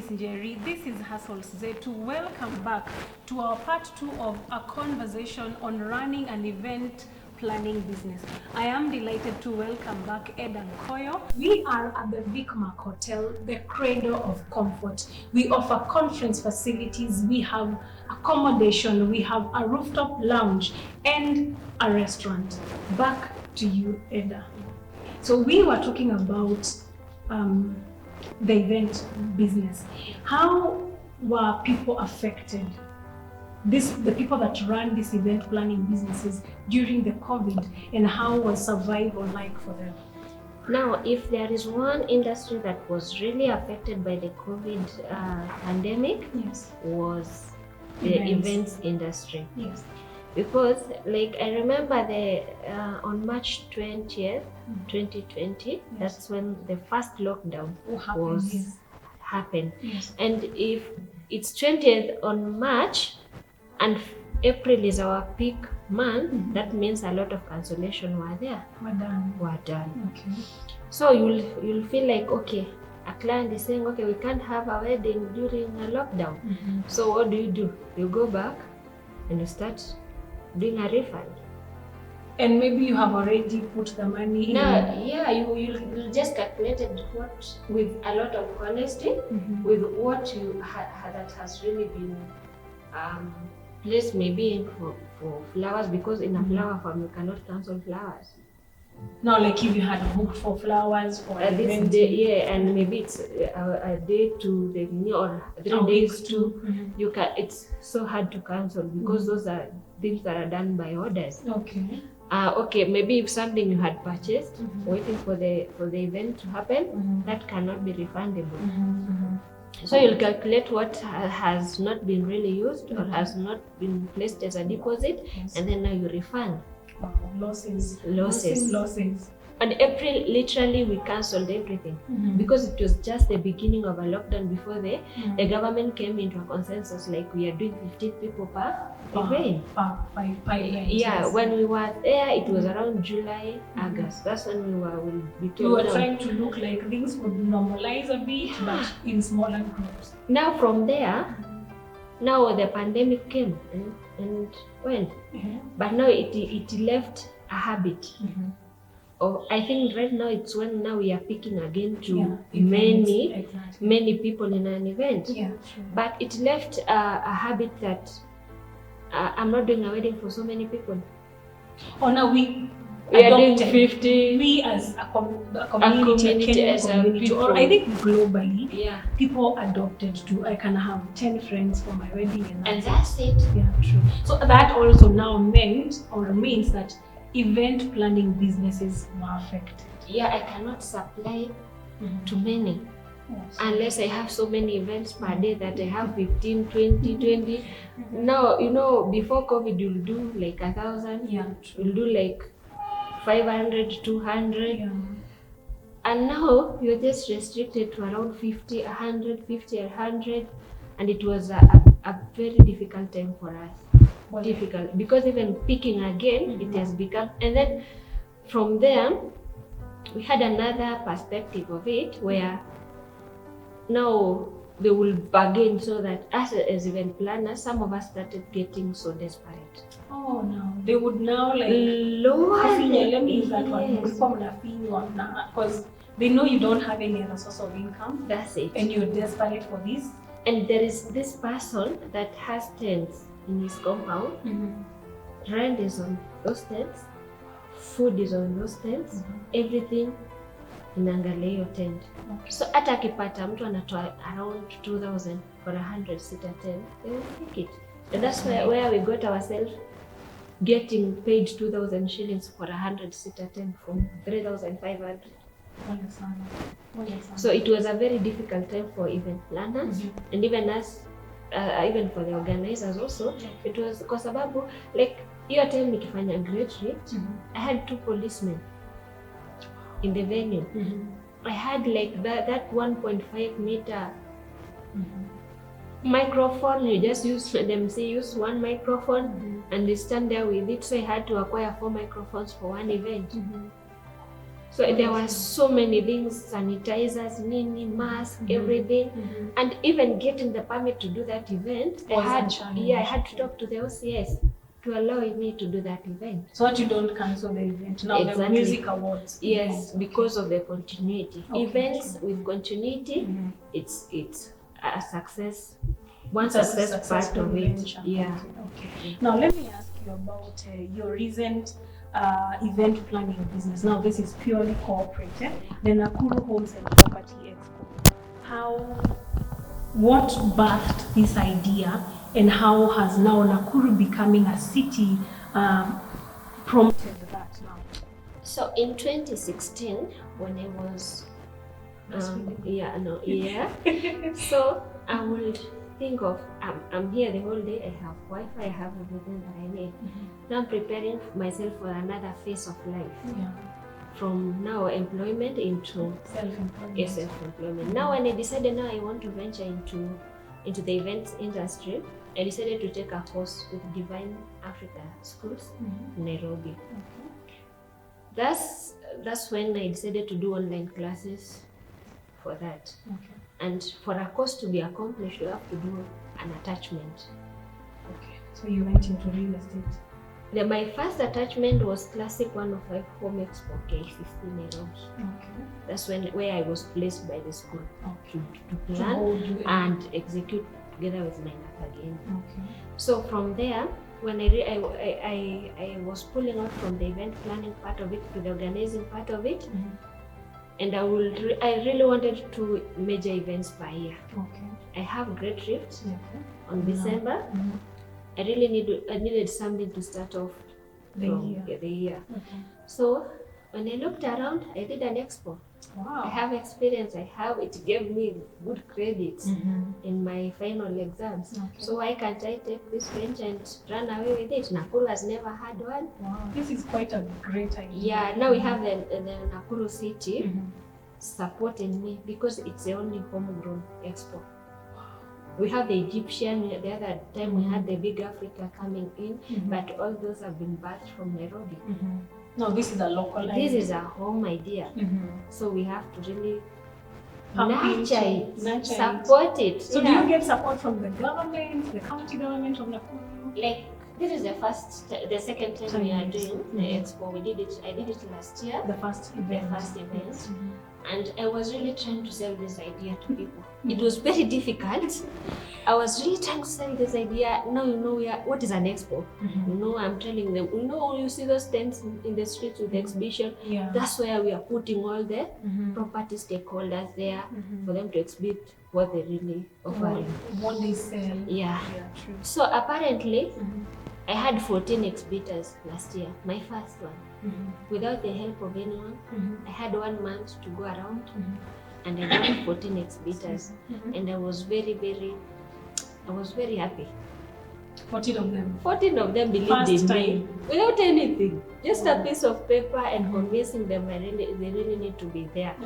is Njeri. This is Hustles Zetu. Welcome back to our part 2 of a conversation on running an event planning business. I am delighted to welcome back Edda and Nkoyo. We are at the Vicmark Hotel, the cradle of comfort. We offer conference facilities, we have accommodation, we have a rooftop lounge and a restaurant. Back to you, Edda. So we were talking about the event business. How were people affected? The people that run these event planning businesses during the COVID, and how was survival like for them? Now, if there is one industry that was really affected by the COVID pandemic, Yes. was the events industry. Yes. Because, like, I remember on March 20th, 2020, that's when the first lockdown happened. Yes. And if it's 20th on March and April is our peak month, that means a lot of cancellation were done. Okay. So you'll feel like, okay, a client is saying, okay, we can't have a wedding during a lockdown. So what do? You go back and you start doing a refund. And maybe you have already put the money in. Yeah, you just calculated what, with a lot of honesty, with what you that has really been placed maybe in for flowers, because in a flower farm you cannot cancel flowers. Now, like if you had booked for flowers for this day, and maybe it's a day to the new or 3 days to you can. It's so hard to cancel because those are things that are done by orders. Okay. Okay, maybe if something you had purchased waiting for the event to happen, that cannot be refundable. So you'll calculate what has not been really used or has not been placed as a deposit, and then now you refund. Wow, losses. And April, literally, we cancelled everything because it was just the beginning of a lockdown before the government came into a consensus, like we are doing 15 people per event. Yes. When we were there, it was around July, August. That's when we'll be told. We were trying to look like things would normalize a bit, but in smaller groups. Now from there, now the pandemic came and went, but now it left a habit. I think right now it's when now we are picking again to many people in an event. Yeah, sure. But it left a habit that I'm not doing a wedding for so many people. Oh, now we are doing 50. We as a community, or I think globally, people adopted to, I can have 10 friends for my wedding, and that's it. Yeah, true. So that also now means that event planning businesses were affected. Yeah, I cannot supply to many. Yes. Unless I have so many events per day that I have 15, 20. Now, before COVID, you'll do like 1,000. Yeah, you'll do like 500, 200. Yeah. And now you're just restricted to around 50, 100. And it was a very difficult time for us. Difficult, because even picking again, it has become, and then from there, we had another perspective of it where now they will bargain, so that as event planners, some of us started getting so desperate. Oh no, they would now like lower because they know you don't have any other source of income. That's it. And you're desperate for this. And there is this person that has tents in his compound. Rent is on those tents, food is on those tents, everything inaangalia hiyo tent. So hata akipata mtu anatoa around 2,000 for 100-seater tent, they will take it. And that's where we got ourselves getting paid 2,000 shillings for 100-seater tent from 3,500. So it was a very difficult time for event planners and even us, even for the organizers also. It was kwa sababu like hiyo time nikifanya great rate, I had 2 policemen in the venue. I had like that 1.5 meter microphone. You just use one microphone and they stand there with it. So I had to acquire 4 microphones for one event. So there were so many things, sanitizers, nini, mask, everything. And even getting the permit to do that event, I had to talk to the OCS to allow me to do that event. So that you don't cancel the event. Now the music awards. Yes, because of the continuity. Events with continuity, it's a success. One success part of it. Yeah. Okay. Now let me ask you about your recent event planning business. Now this is purely corporate, the Nakuru Homes and Property Expo. What birthed this idea, and how has now Nakuru becoming a city prompted that now? So in 2016, when I was so I would think of I'm here the whole day, I have Wi-Fi, I have everything that I need. Now I'm preparing myself for another phase of life. From now employment into self-employment. Now when I decided I want to venture into the events industry, I decided to take a course with Divine Africa Schools in Nairobi. That's when I decided to do online classes for that. And for a course to be accomplished, you have to do an attachment. So you went into real estate. My first attachment was Classic 105 Home Expo KCC Nairobi. That's where I was placed by the school to plan and execute together with my NAP again. So from there, when I was pulling out from the event planning part of it to the organizing part of it, and I really wanted 2 major events per year. I have Great Rift on December. I really needed something to start off the year. So when I looked around, I did an expo. I have experience. It gave me good credits in my final exams. So why can't I take this venture and run away with it? Nakuru has never had one. This is quite a great idea. Yeah, now we have the Nakuru city supporting me because it's the only homegrown expo. We have the Egyptian, the other time we had the Big Africa coming in, but all those have been birthed from Nairobi. No, this is a local idea. This is a home idea. So we have to really nurture it, support it. So do you get support from the government, the county government of Nakuru? Like, this is the second time we are doing the expo. I did it last year. The first event. And I was really trying to sell this idea to people. It was very difficult. I was really trying to sell this idea. Now you know what is an expo. I'm telling them, you see those tents in the streets with the exhibition. That's where we are putting all the property stakeholders there for them to exhibit what they really offering. What they sell. True. So apparently, I had 14 exhibitors last year, my first one. Without the help of anyone, I had 1 month to go around, and I got 14 exhibitors, and I was very happy. 14 of them. 14 of them believed in me without anything, just a piece of paper and convincing them they really need to be there.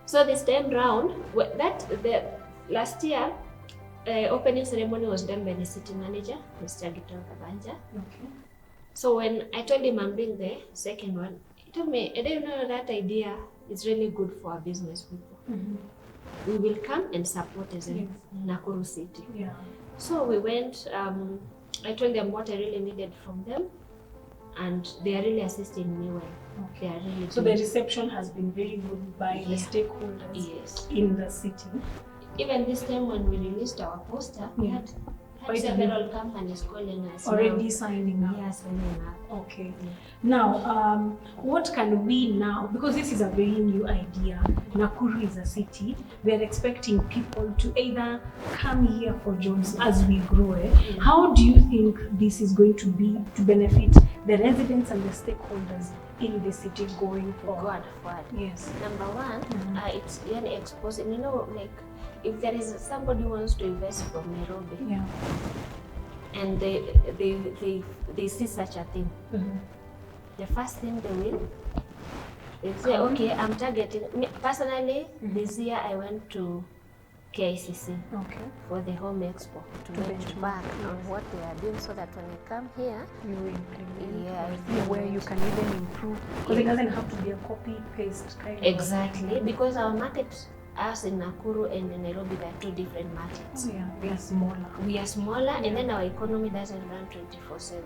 So this time round, last year, opening ceremony was done by the city manager, Mr. Gital Kabanja. So when I told him I'm doing the second one, he told me, I don't know, that idea is really good for our business people. We will come and support us in Nakuru City. So we went, I told them what I really needed from them, and they are really assisting me well. They are really so the reception has been very good by the stakeholders in the city. Even this time when we released our poster, we had several companies calling us. Already signing up. Signing up. Now, what can we now, because this is a very new idea, Nakuru is a city, we are expecting people to either come here for jobs as we grow. How do you think this is going to be to benefit the residents and the stakeholders in the city going forward? Yes. Number one, it's really exposing, like, if there is somebody who wants to invest from Nairobi, and they see such a thing, the first thing they say, okay, I'm targeting. Personally, this year I went to KICC Okay. for the Home Expo to benchmark on what they are doing, so that when you come here, you implement. Yeah, See where you can even improve, because it doesn't have to be a copy paste kind of. exactly, because our market, us in Nakuru and in Nairobi, there are two different markets. Oh, yeah, we are smaller. We are smaller, and then our economy doesn't run 24/7.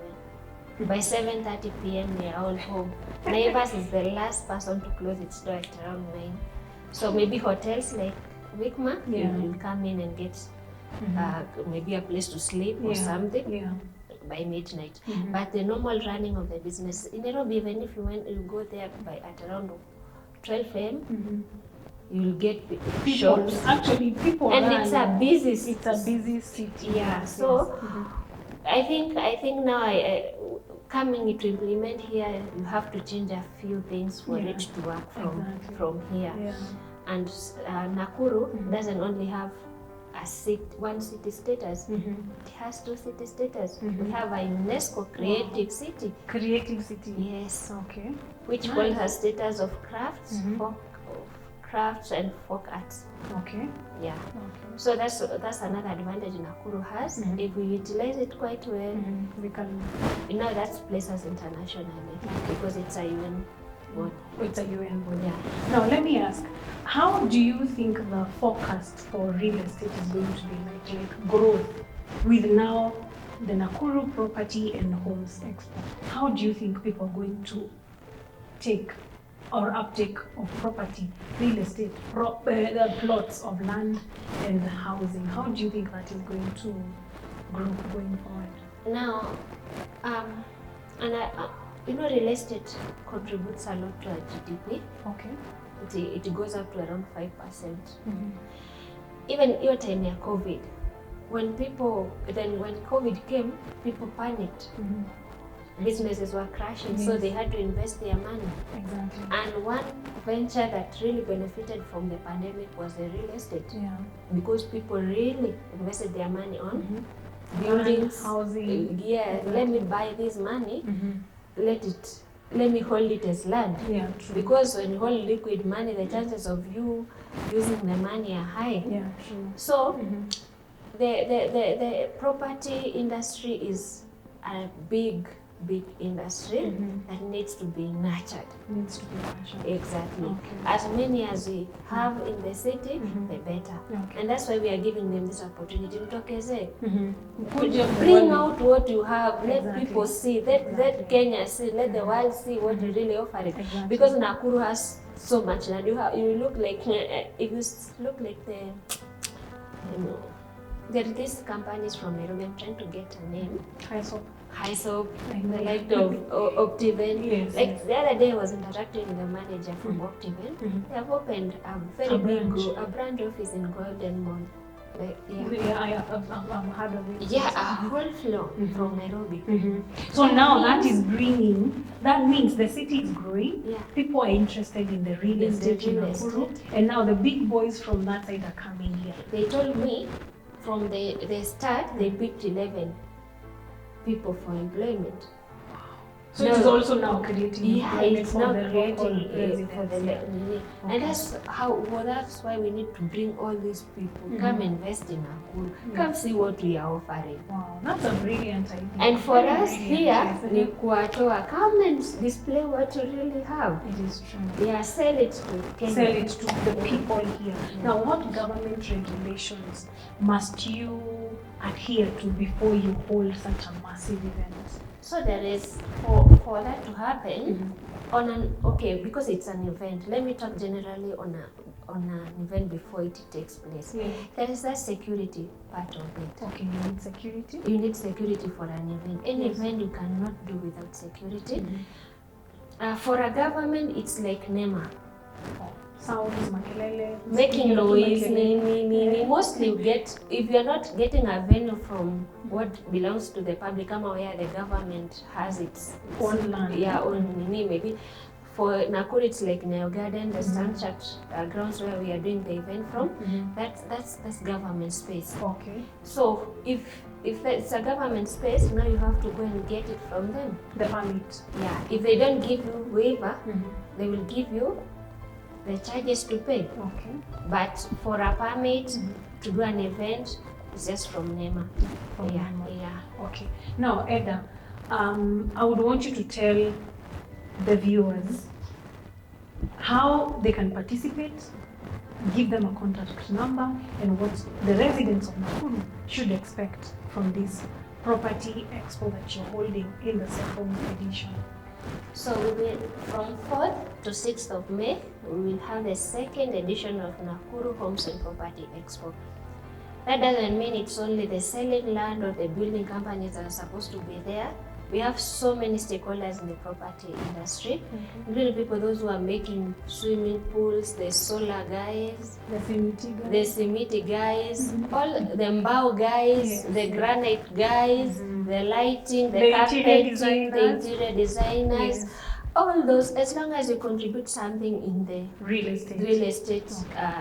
By 7:30 p.m. we are all home. Naivas is the last person to close its door at around 9. So maybe hotels like Wigma, you will come in and get maybe a place to sleep or something by midnight. But the normal running of the business in Nairobi, even if you go there at around 12 a.m., you'll get shops. Actually, people and run. It's a busy city. Yeah, so I think now coming to implement here, you have to change a few things for it to work from here. Yeah. And Nakuru doesn't only have one city status, it has two city status. We have a UNESCO creative city. Creative city. Yes. Okay. Which holds her status of crafts, crafts and folk arts. Okay. Yeah. Okay. So that's another advantage Nakuru has. If we utilize it quite well, we can. That's place us internationally because it's a UN body. It's a UN body. Yeah. Now let me ask, how do you think the forecast for real estate is going to be like growth with now the Nakuru Property and Homes Expo? How do you think people are going to take or uptake of property, real estate, the plots of land and housing? How do you think that is going to grow going forward? Now, real estate contributes a lot to our GDP. Okay. It goes up to around 5%. Even your time of COVID, when COVID came, people panicked. Businesses were crashing, so they had to invest their money. Exactly. And one venture that really benefited from the pandemic was the real estate. Yeah. Because people really invested their money on buildings, housing. Let me buy this money, let me hold it as land. Yeah, true. Because when you hold liquid money, the chances of you using the money are high. Yeah, true. So the property industry is a big industry that needs to be nurtured. Exactly. Okay. As many as we have in the city, the better. Okay. And that's why we are giving them this opportunity. Bring Bring out what you have. Let people see. Let Kenya see. Let the world see what you're really offering. Exactly. Because Nakuru has so much land. You look like if you look like there are these companies from Nairobi. I'm trying to get a name. Hysoap, the like of Optiven. Yes, the other day I was interacting with the manager from Optiven. They have opened a very big brand office in Golden Mall. I've heard of it. Yeah, a whole floor from Nairobi. So now that means the city is growing. Yeah. People are interested in the real estate in Nakuru, and now the big boys from that side are coming here. They told me from the start they picked 11 people for employment. So it is also now creating it's now creating for the and that's why we need to bring all these people. Come invest in Nakuru. Come see what we are offering. Wow, that's a brilliant idea. And for us here, ni kuwatoa. Come and display what you really have. It is true. Yeah, sell it to Kenya. Sell it to the people here. Now, what government regulations must you adhere to before you hold such a massive event? So there is, for that to happen, because it's an event, let me talk generally on an event before it takes place. Yeah. There is that security part of it. Okay, you need security? You need security for an event. Any event you cannot do without security. For a government, it's like NEMA. Sounds, makelele, making noise, mostly you get, if you're not getting a venue from what belongs to the public, where the government has its own land. Yeah, own maybe. For Nakuru, it's like Nile Garden, the Sunshine grounds where we are doing the event from. That's government space. Okay. So if it's a government space, now you have to go and get it from them. The permit. Yeah. If they don't give you waiver, they will give you the charges to pay. Okay. But for a permit, to do an event, it's just from NEMA. From Yeah, NEMA. yeah. Okay. Now, Edda, I would want you to tell the viewers how they can participate, give them a contact number, and what the residents of Nakuru should expect from this property expo that you're holding in the second edition. So we will, from 4th to 6th of May, we will have the second edition of Nakuru Homes and Property Expo. That doesn't mean it's only the selling land or the building companies that are supposed to be there. We have so many stakeholders in the property industry, including people, those who are making swimming pools, the solar guys, the cement guys, all the mbao guys, the granite guys, the lighting, the carpeting, the interior designers, all those, as long as you contribute something in the real estate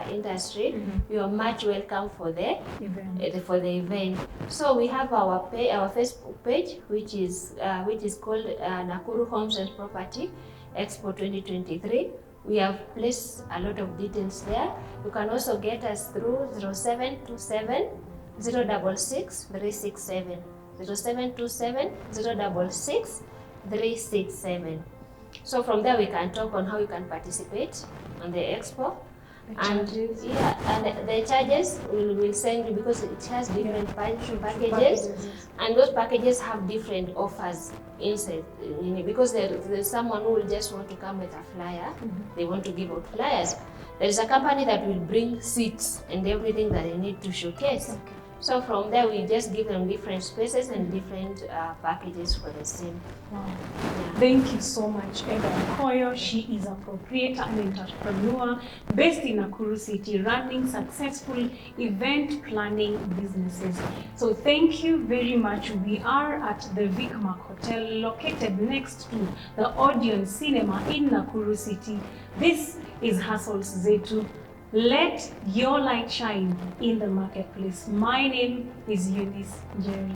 industry, you are much welcome for the event. So we have our Facebook page, which is called Nakuru Homes and Property Expo 2023. We have placed a lot of details there. You can also get us through 0727 066 367. 0727 066 367. So from there we can talk on how you can participate on the expo. And the charges we will send you, because it has different packages, and those packages have different offers inside. Because there's someone who will just want to come with a flyer, they want to give out flyers. There is a company that will bring seats and everything that they need to showcase. So from there, we just give them different spaces and different packages for the same. Wow. Yeah. Thank you so much, Edda Nkoyo. She is a proprietor and entrepreneur based in Nakuru City, running successful event planning businesses. So thank you very much. We are at the Vicmark Hotel, located next to the Odeon Cinema in Nakuru City. This is Hustles Zetu. Let your light shine in the marketplace. My name is Eunice Jerry.